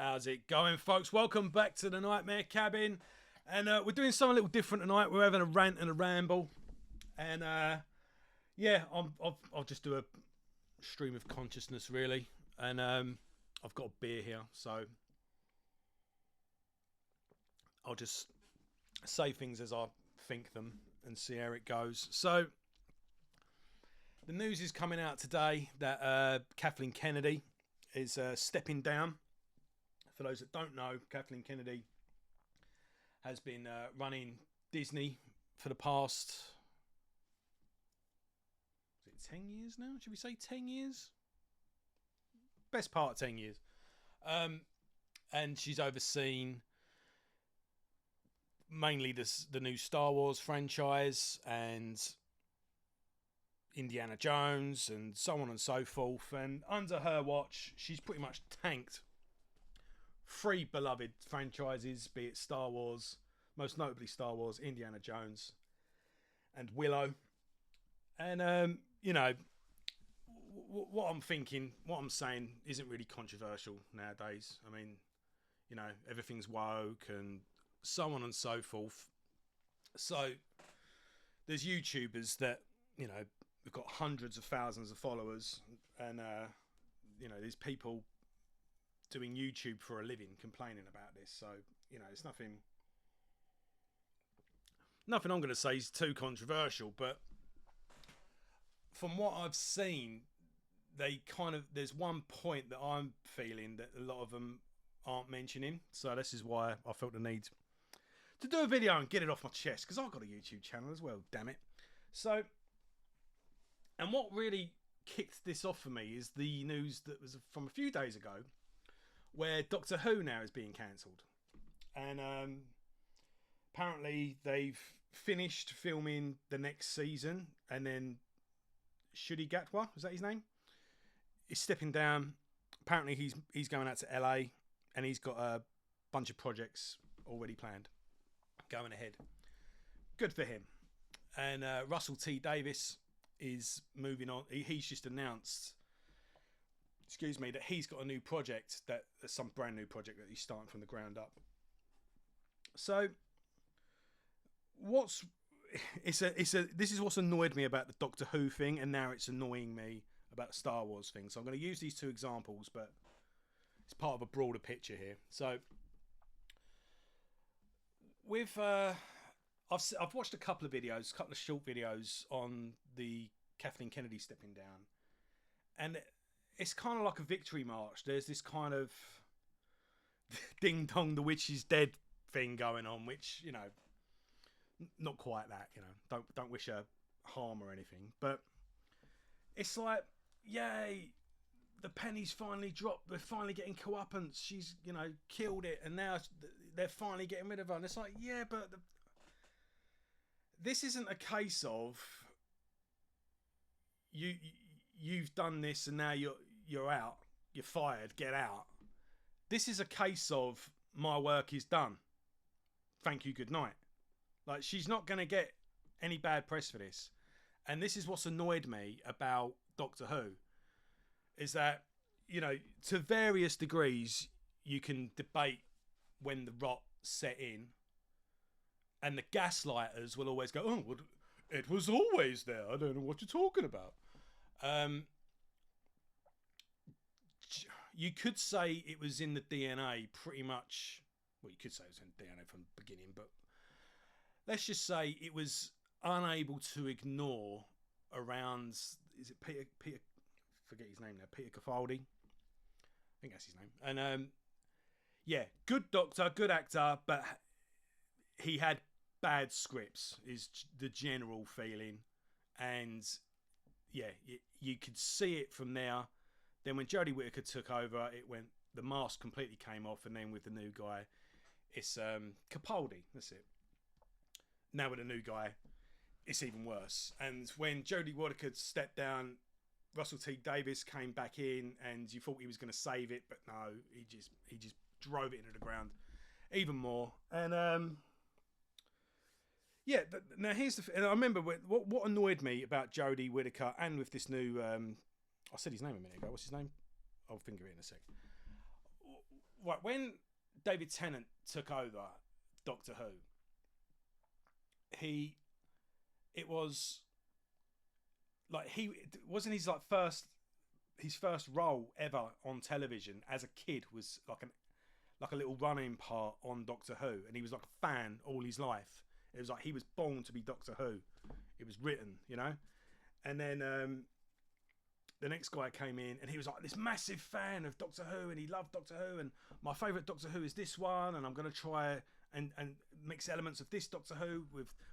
How's it going, folks? Welcome back to the Nightmare Cabin. And we're doing something a little different tonight. We're having a rant and a ramble. And yeah, I'll just do a stream of consciousness, really. And I've got a beer here, so I'll just say things as I think them and see how it goes. So the news is coming out today that Kathleen Kennedy is stepping down. For those that don't know, Kathleen Kennedy has been running Disney for the past, is it 10 years now? Should we say 10 years? Best part of 10 years. And she's overseen mainly the new Star Wars franchise and Indiana Jones and so on and so forth. And under her watch, she's pretty much tanked three beloved franchises, be it Star Wars, most notably Star Wars, Indiana Jones, and Willow. And, you know, what I'm thinking, what I'm saying isn't really controversial nowadays. I mean, you know, everything's woke and so on and so forth. So there's YouTubers that, you know, we've got hundreds of thousands of followers, and, you know, there's people doing YouTube for a living complaining about this. So, you know, it's nothing I'm going to say is too controversial, but from what I've seen, there's one point that I'm feeling that a lot of them aren't mentioning. So this is why I felt the need to do a video and get it off my chest, because I've got a YouTube channel as well, damn it. So, and what really kicked this off for me is the news that was from a few days ago, where Doctor Who now is being cancelled. And apparently they've finished filming the next season, and then Shudi Gatwa, is that his name? Is stepping down. Apparently he's going out to LA, and he's got a bunch of projects already planned going ahead. Good for him. And Russell T Davies is moving on. He's just announced, that he's got a new project, some brand new project that he's starting from the ground up. So this is what's annoyed me about the Doctor Who thing, and now it's annoying me about the Star Wars thing. So I'm going to use these two examples, but it's part of a broader picture here. So with I've watched a couple of short videos on the Kathleen Kennedy stepping down, and it's kind of like a victory march. There's this kind of ding dong, the witch is dead thing going on, which, you know, not quite that, you know, don't wish her harm or anything, but it's like, yay, the penny's finally dropped, we're finally getting comeuppance, she's, you know, killed it, and now they're finally getting rid of her. And it's like, yeah, but this isn't a case of you've done this and now you're out, you're fired, get out. This is a case of my work is done, thank you, good night. Like, she's not going to get any bad press for this. And this is what's annoyed me about Doctor Who, is that, you know, to various degrees you can debate when the rot set in, and the gaslighters will always go, oh, well, it was always there, I don't know what you're talking about. You could say it was in the DNA pretty much. Well, you could say it was in the DNA from the beginning, but let's just say it was unable to ignore around, is it Peter forget his name now, Peter Capaldi, I think that's his name. And yeah, good doctor, good actor, but he had bad scripts is the general feeling. And yeah, you could see it from there. Then when Jodie Whittaker took over, the mask completely came off, and then with the new guy, it's Capaldi, that's it. Now with the new guy, it's even worse. And when Jodie Whittaker stepped down, Russell T Davies came back in, and you thought he was going to save it, but no, he just drove it into the ground even more. And yeah, now here's and I remember what annoyed me about Jodie Whittaker, and with this new I said his name a minute ago. What's his name? I'll think of it in a sec. right, when David Tennant took over Doctor Who, it was like he wasn't his first role ever on television as a kid was like a little running part on Doctor Who, and he was like a fan all his life. It was like he was born to be Doctor Who. It was written, you know. And then the next guy came in, and he was like this massive fan of Doctor Who, and he loved Doctor Who, and my favourite Doctor Who is this one, and I'm going to try and mix elements of this Doctor Who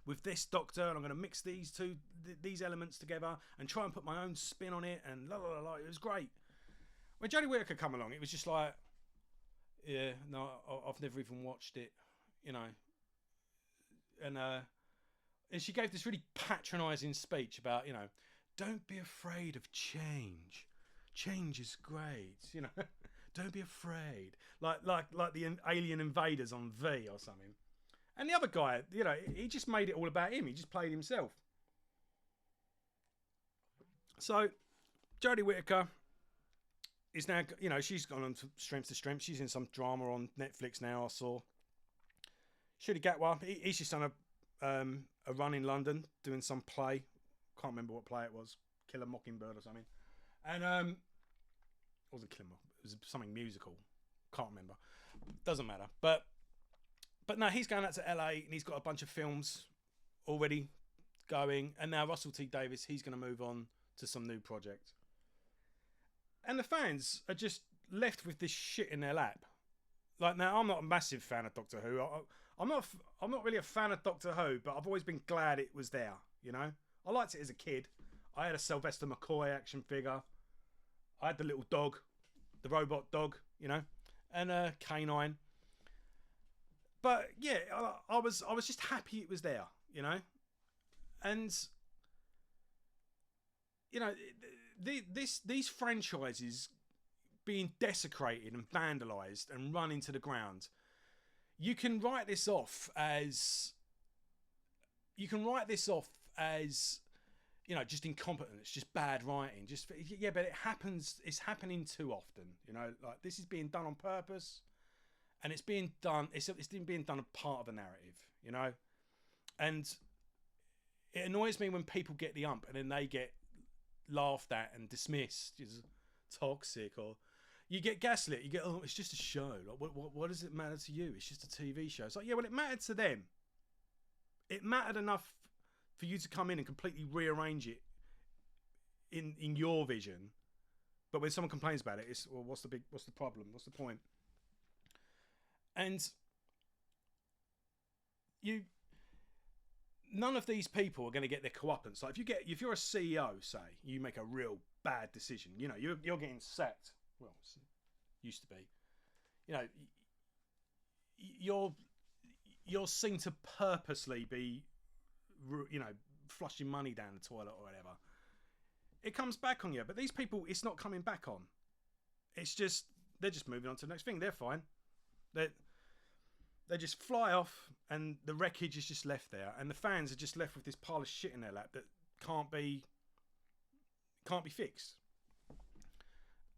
with this Doctor, and I'm going to mix these elements together and try and put my own spin on it, and la la la. It was great. When Jodie Whittaker come along, it was just like, yeah, no, I've never even watched it, you know. And she gave this really patronising speech about, you know, don't be afraid of change. Change is great, you know. Don't be afraid. Like the alien invaders on V or something. And the other guy, you know, he just made it all about him. He just played himself. So, Jodie Whittaker is now, you know, she's gone on strength to strength. She's in some drama on Netflix now, I saw. Shudi Gatwa, he's just done a run in London doing some play. Can't remember what play it was. Killer Mockingbird or something. And it wasn't Killer Mockingbird. It was something musical. Can't remember. Doesn't matter. But no, he's going out to LA and he's got a bunch of films already going. And now Russell T Davies, he's going to move on to some new project. And the fans are just left with this shit in their lap. Like, now, I'm not a massive fan of Doctor Who. I'm not really a fan of Doctor Who, but I've always been glad it was there, you know? I liked it as a kid. I had a Sylvester McCoy action figure. I had the little dog, the robot dog, you know, and K9. But yeah, I was just happy it was there, you know, and you know, these franchises being desecrated and vandalised and run into the ground. You can write this off as you know, just incompetence, just bad writing, just, yeah, but it happens. It's happening too often, you know. Like, this is being done on purpose, and it's being done. It's being done a part of a narrative, you know. And it annoys me when people get the ump and then they get laughed at and dismissed as toxic, or you get gaslit. You get, oh, it's just a show. Like, what does it matter to you? It's just a TV show. It's like, yeah, well, it mattered to them. It mattered enough for you to come in and completely rearrange it in your vision. But when someone complains about it, it's, well, what's the problem? What's the point? And none of these people are going to get their comeuppance. Like, if you're a CEO, say, you make a real bad decision, you know, you're getting sacked. Well, it used to be. You know, you're seen to purposely be, you know, flushing money down the toilet or whatever. It comes back on you. But these people, it's not coming back on. It's just, they're just moving on to the next thing. They're fine. They just fly off, and the wreckage is just left there, and the fans are just left with this pile of shit in their lap that can't be fixed.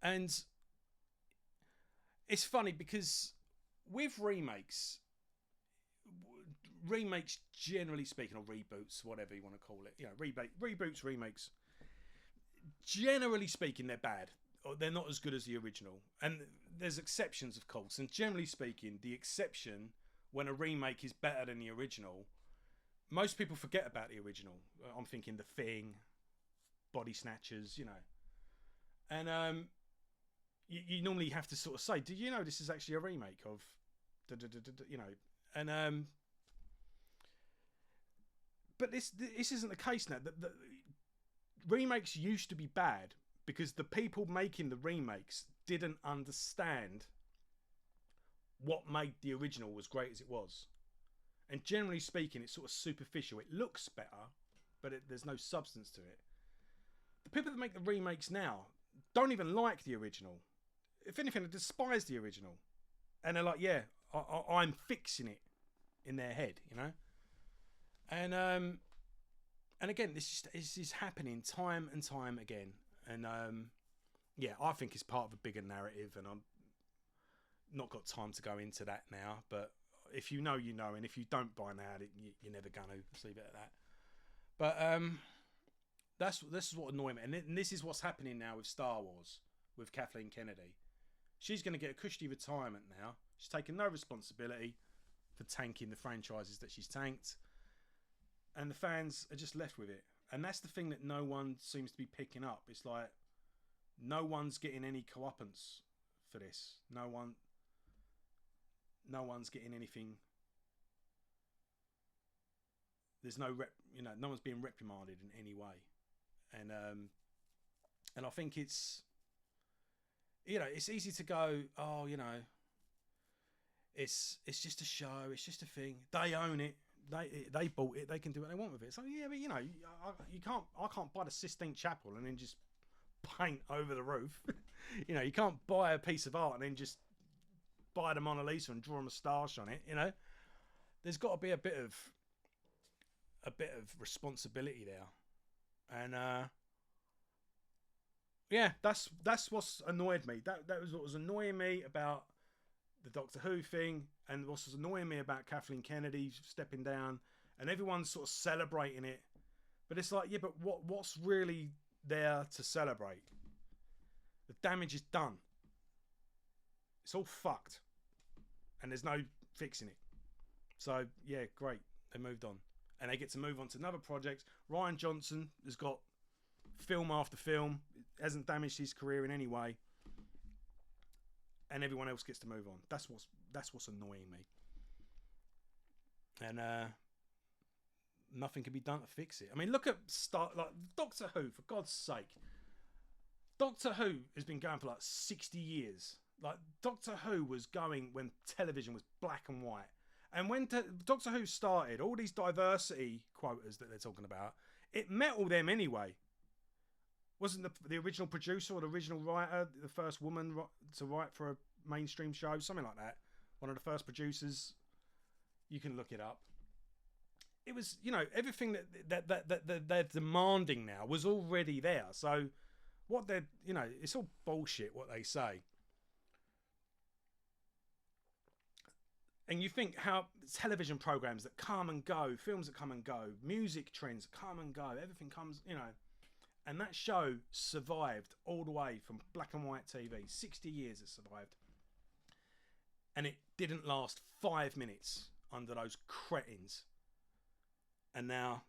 And it's funny because with remakes generally speaking, or reboots, whatever you want to call it, you know, reboots, remakes, generally speaking, they're bad, or they're not as good as the original. And there's exceptions, of course, and generally speaking, the exception, when a remake is better than the original, most people forget about the original. I'm thinking The Thing, Body Snatchers, you know. And you normally have to sort of say, do you know this is actually a remake of you know. And but this isn't the case now. The remakes used to be bad because the people making the remakes didn't understand what made the original as great as it was. And generally speaking, it's sort of superficial. It looks better, but there's no substance to it. The people that make the remakes now don't even like the original. If anything, they despise the original. And they're like, yeah, I'm fixing it in their head, you know? And again, this is happening time and time again. And yeah, I think it's part of a bigger narrative. And not got time to go into that now, but if you know, you know, and if you don't by now, you're never going to. Just leave it at that. But this is what annoys me, and this is what's happening now with Star Wars with Kathleen Kennedy. She's going to get a cushy retirement now. She's taken no responsibility for tanking the franchises that she's tanked, and the fans are just left with it. And that's the thing that no one seems to be picking up. It's like no one's getting any comeuppance for this. No one's getting anything. There's no no one's being reprimanded in any way, and I think it's it's easy to go, oh, it's just a show, it's just a thing. They own it. They bought it. They can do what they want with it. So yeah, but I can't buy the Sistine Chapel and then just paint over the roof. You can't buy a piece of art and then just buy the Mona Lisa and draw a moustache on it. There's got to be a bit of responsibility there, and yeah, that's what's annoyed me. That was what was annoying me about the Doctor Who thing, and what was annoying me about Kathleen Kennedy stepping down, and everyone's sort of celebrating it, but it's like, yeah, but what's really there to celebrate? The damage is done. It's all fucked, and there's no fixing it. So yeah, great, they moved on, and they get to move on to another project. Rian Johnson has got film after film, it hasn't damaged his career in any way, and everyone else gets to move on. That's what's annoying me, and nothing can be done to fix it. I mean, look at like Doctor Who, for God's sake. Doctor Who has been going for like 60 years. Like, Doctor Who was going when television was black and white. And when Doctor Who started, all these diversity quotas that they're talking about, it met all them anyway. Wasn't the original producer or the original writer the first woman to write for a mainstream show? Something like that. One of the first producers. You can look it up. It was, everything that they're demanding now was already there. So what they're, it's all bullshit what they say. And you think how television programs that come and go, films that come and go, music trends that come and go, everything comes, and that show survived all the way from black and white TV. 60 years it survived. And it didn't last 5 minutes under those cretins. And now,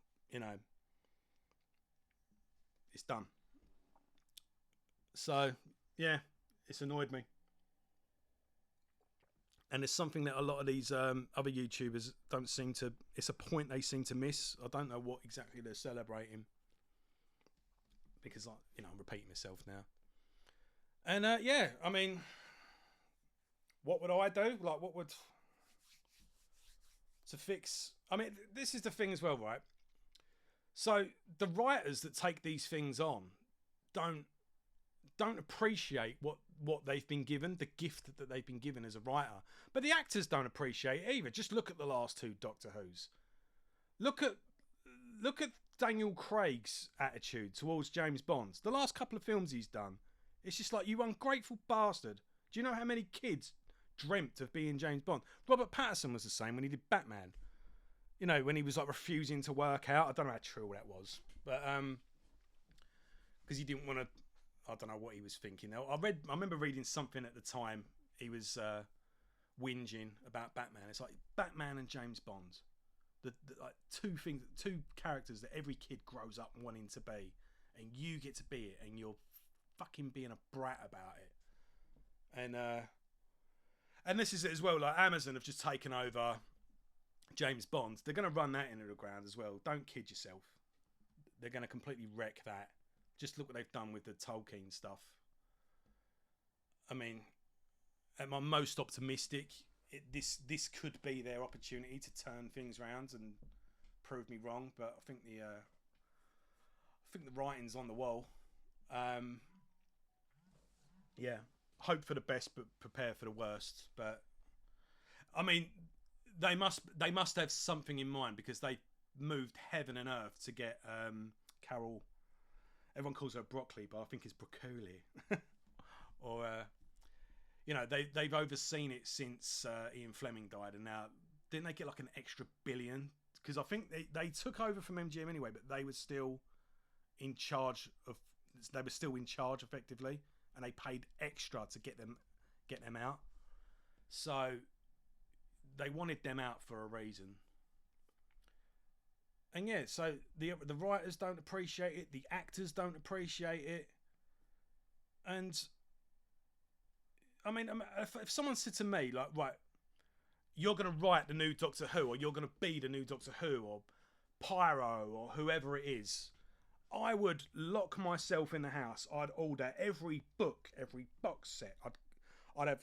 it's done. So, yeah, it's annoyed me. And it's something that a lot of these other YouTubers don't seem to... It's a point they seem to miss. I don't know what exactly they're celebrating. Because, I'm repeating myself now. And, yeah, I mean... What would I do? Like, what would... To fix... I mean, this is the thing as well, right? So, the writers that take these things on don't appreciate what they've been given, the gift that they've been given as a writer. But the actors don't appreciate it either. Just look at the last two Doctor Who's. Look at Daniel Craig's attitude towards James Bond. The last couple of films he's done, it's just like, you ungrateful bastard. Do you know how many kids dreamt of being James Bond? Robert Pattinson was the same when he did Batman. When he was like refusing to work out. I don't know how true that was, but because he didn't want to. I don't know what he was thinking. I remember reading something at the time. He was whinging about Batman. It's like Batman and James Bond, the like two characters that every kid grows up wanting to be, and you get to be it, and you're fucking being a brat about it. And this is it as well. Like, Amazon have just taken over James Bond. They're going to run that into the ground as well. Don't kid yourself. They're going to completely wreck that. Just look what they've done with the Tolkien stuff. I mean, am I most optimistic? This could be their opportunity to turn things around and prove me wrong. But I think the writing's on the wall. Yeah, hope for the best, but prepare for the worst. But I mean, they must have something in mind, because they moved heaven and earth to get Carol. Everyone calls her broccoli, but I think it's broccoli. Or you know, they've overseen it since Ian Fleming died, and now didn't they get like an extra billion? Because I think they took over from MGM anyway, but they were still in charge of. They were still in charge effectively, and they paid extra to get them out. So they wanted them out for a reason. And yeah, so the writers don't appreciate it, the actors don't appreciate it, and I mean, if someone said to me like, right, you're going to write the new Doctor Who, or you're going to be the new Doctor Who, or Pyro, or whoever it is, I would lock myself in the house. I'd order every book, every box set. I'd have,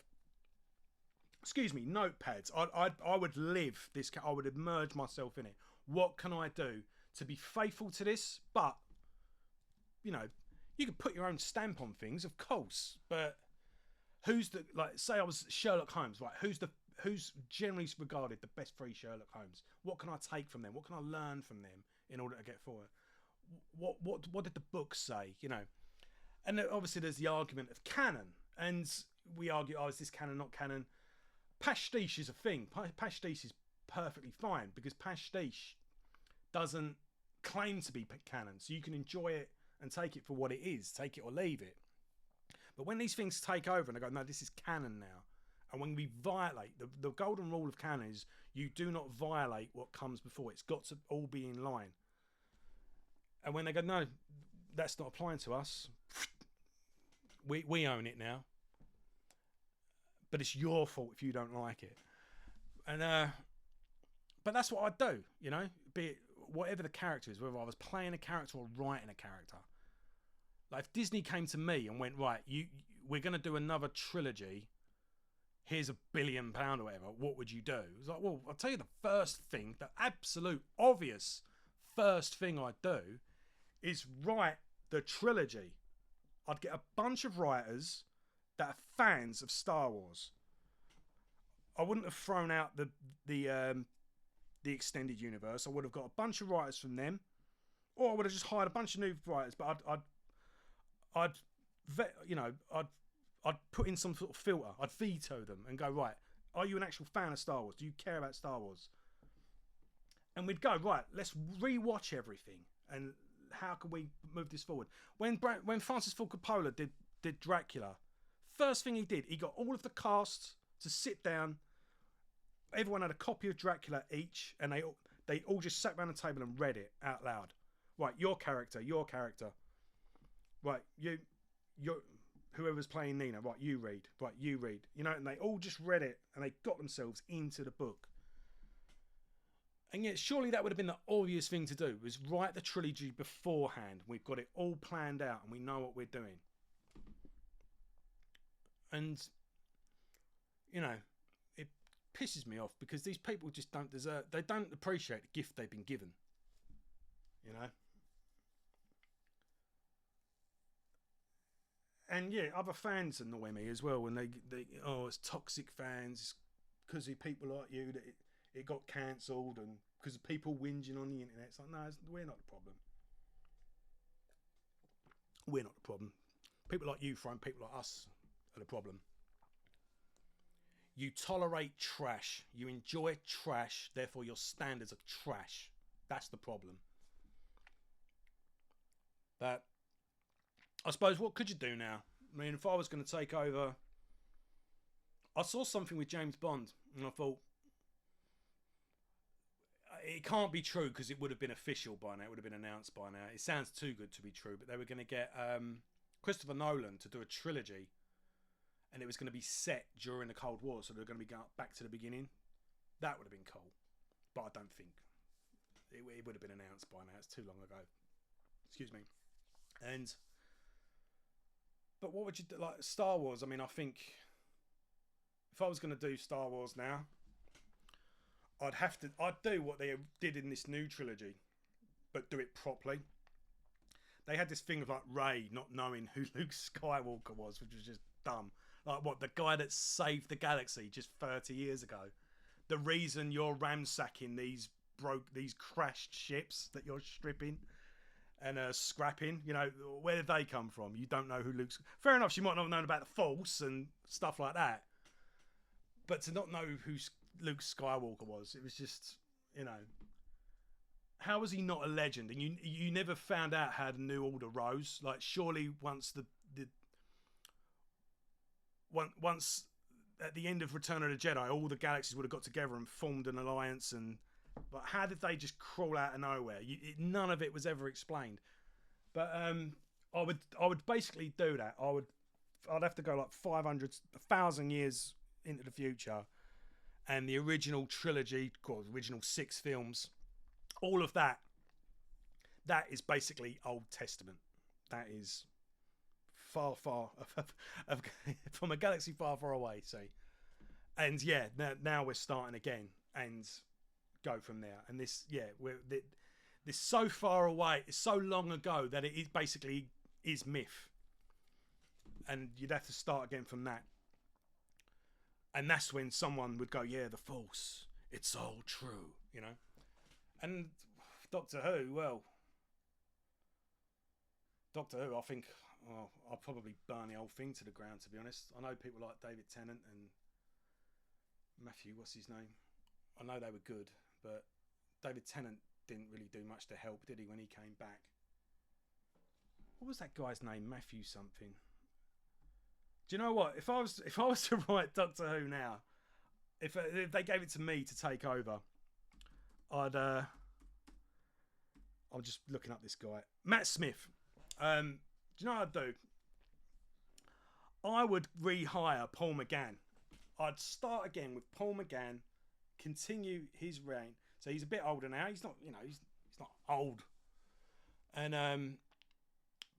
notepads. I would live this. I would immerse myself in it. What can I do to be faithful to this? But you know, you can put your own stamp on things, of course. But who's the, like? Say I was Sherlock Holmes, right? Who's generally regarded the best three Sherlock Holmes? What can I take from them? What can I learn from them in order to get forward? What did the book say? You know, and obviously there's the argument of canon, and we argue, oh, is this canon, not canon? Pastiche is a thing. Pastiche is perfectly fine because pastiche doesn't claim to be canon, so you can enjoy it and take it for what it is, take it or leave it. But when these things take over and they go, no, this is canon now, and when we violate the golden rule of canon is you do not violate what comes before. It's got to all be in line. And when they go, no, that's not applying to us, we own it now. But it's your fault if you don't like it. And but that's what I'd do, you know, be it whatever the character is, whether I was playing a character or writing a character. Like if Disney came to me and went, right, we're going to do another trilogy, here's £1 billion or whatever, what would you do? It was like, well, I'll tell you the first thing, the absolute obvious first thing I'd do is write the trilogy. I'd get a bunch of writers that are fans of Star Wars. I wouldn't have thrown out the extended universe. I would have got a bunch of writers from them, or I would have just hired a bunch of new writers. But I'd put in some sort of filter. I'd veto them and go, right, are you an actual fan of Star Wars? Do you care about Star Wars? And we'd go, right, let's rewatch everything and how can we move this forward? When Francis Ford Coppola did Dracula, first thing he did, he got all of the cast to sit down. Everyone had a copy of Dracula each, and they all just sat around the table and read it out loud. Right, your character. Right, you whoever's playing Nina. Right, you read. Right, you read. You know, and they all just read it, and they got themselves into the book. And yet, surely that would have been the obvious thing to do, was write the trilogy beforehand. We've got it all planned out, and we know what we're doing. And, you know, it pisses me off because these people just don't they don't appreciate the gift they've been given. You know? And yeah, other fans annoy me as well when they it's toxic fans, because of people like you that it got cancelled, and because of people whinging on the internet. It's like, no, we're not the problem. We're not the problem. People like you, Frank, people like us are the problem. You tolerate trash. You enjoy trash. Therefore, your standards are trash. That's the problem. But I suppose, what could you do now? I mean, if I was going to take over, I saw something with James Bond, and I thought, it can't be true because it would have been official by now. It would have been announced by now. It sounds too good to be true, but they were going to get Christopher Nolan to do a trilogy, and it was going to be set during the Cold War, so they're going to be going back to the beginning. That would have been cool, but I don't think it would have been announced by now. It's too long ago. Excuse me. But what would you do? Like Star Wars, I mean, I think if I was going to do Star Wars now, I'd do what they did in this new trilogy, but do it properly. They had this thing of like Rey not knowing who Luke Skywalker was, which was just dumb. Like, what, the guy that saved the galaxy just 30 years ago? The reason you're ransacking these crashed ships that you're stripping, and scrapping. You know, where did they come from? You don't know who Luke's... Fair enough, she might not have known about the Force and stuff like that. But to not know who Luke Skywalker was, it was just, you know... How was he not a legend? And you never found out how the New Order rose. Like, surely once once at the end of Return of the Jedi, all the galaxies would have got together and formed an alliance. But how did they just crawl out of nowhere? None of it was ever explained. But I would basically do that. I'd have to go like 500, 1,000 years into the future, and the original trilogy, called original 6 films, all of that is basically Old Testament. That is far from a galaxy far away. See, and yeah, now we're starting again and go from there. And this so far away, it's so long ago that it is basically is myth, and you'd have to start again from that. And that's when someone would go, yeah, the Force, it's all true, you know. And Doctor Who, I think, I'll probably burn the whole thing to the ground, to be honest. I know people like David Tennant and Matthew, what's his name? I know they were good, but David Tennant didn't really do much to help, did he, when he came back? What was that guy's name? Matthew something. Do you know what? If I was to write Doctor Who now, if they gave it to me to take over, I'm just looking up this guy, Matt Smith. Do you know what I'd do? I would rehire Paul McGann. I'd start again with Paul McGann, continue his reign. So he's a bit older now. He's not, he's not old, and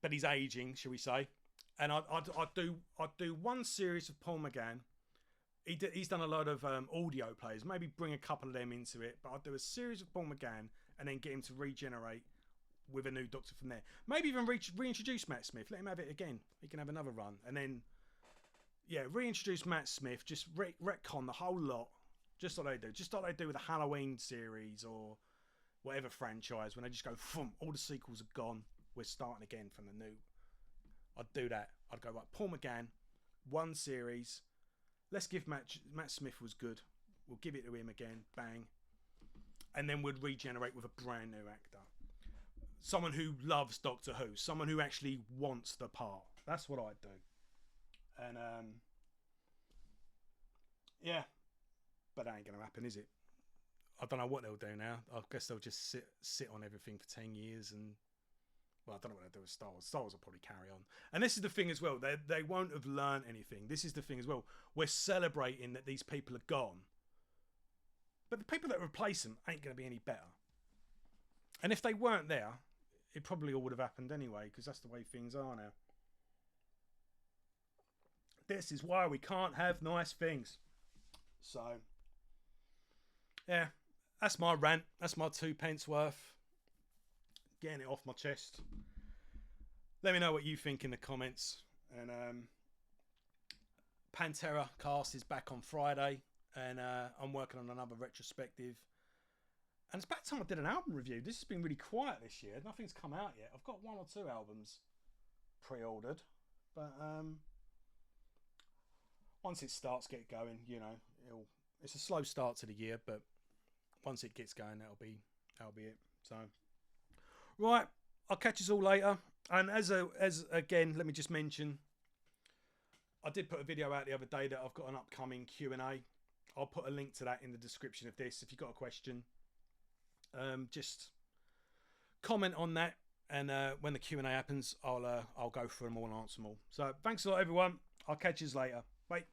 but he's aging, shall we say? And I'd do one series of Paul McGann. He's done a lot of audio plays. Maybe bring a couple of them into it. But I'd do a series of Paul McGann and then get him to regenerate with a new Doctor from there. Maybe even reintroduce Matt Smith. Let him have it again. He can have another run. And then, yeah, reintroduce Matt Smith. Just retcon the whole lot. Just like they do. Just like they do with the Halloween series or whatever franchise. When they just go, all the sequels are gone. We're starting again from the new. I'd do that. I'd go, right, Paul McGann, one series. Let's give Matt Smith was good. We'll give it to him again. Bang. And then we'd regenerate with a brand new actor. Someone who loves Doctor Who. Someone who actually wants the part. That's what I'd do. And, yeah. But that ain't going to happen, is it? I don't know what they'll do now. I guess they'll just sit on everything for 10 years and... Well, I don't know what they'll do with Star Wars. Star Wars will probably carry on. And this is the thing as well. They won't have learned anything. This is the thing as well. We're celebrating that these people are gone. But the people that replace them ain't going to be any better. And if they weren't there, it probably all would have happened anyway, because that's the way things are now. This is why we can't have nice things. So, yeah, that's my rant. That's my 2 pence worth. Getting it off my chest. Let me know what you think in the comments. And Pantera cast is back on Friday, and I'm working on another retrospective. And it's about time I did an album review. This has been really quiet this year. Nothing's come out yet. I've got 1 or 2 albums pre-ordered, but once it starts get going, it's a slow start to the year, but once it gets going, that'll be it. So. Right, I'll catch us all later. And as again, let me just mention, I did put a video out the other day that I've got an upcoming Q&A. I'll put a link to that in the description of this. If you've got a question, just comment on that, and when the Q&A happens, I'll go through them all and answer them all. So thanks a lot, everyone. I'll catch you later. Bye.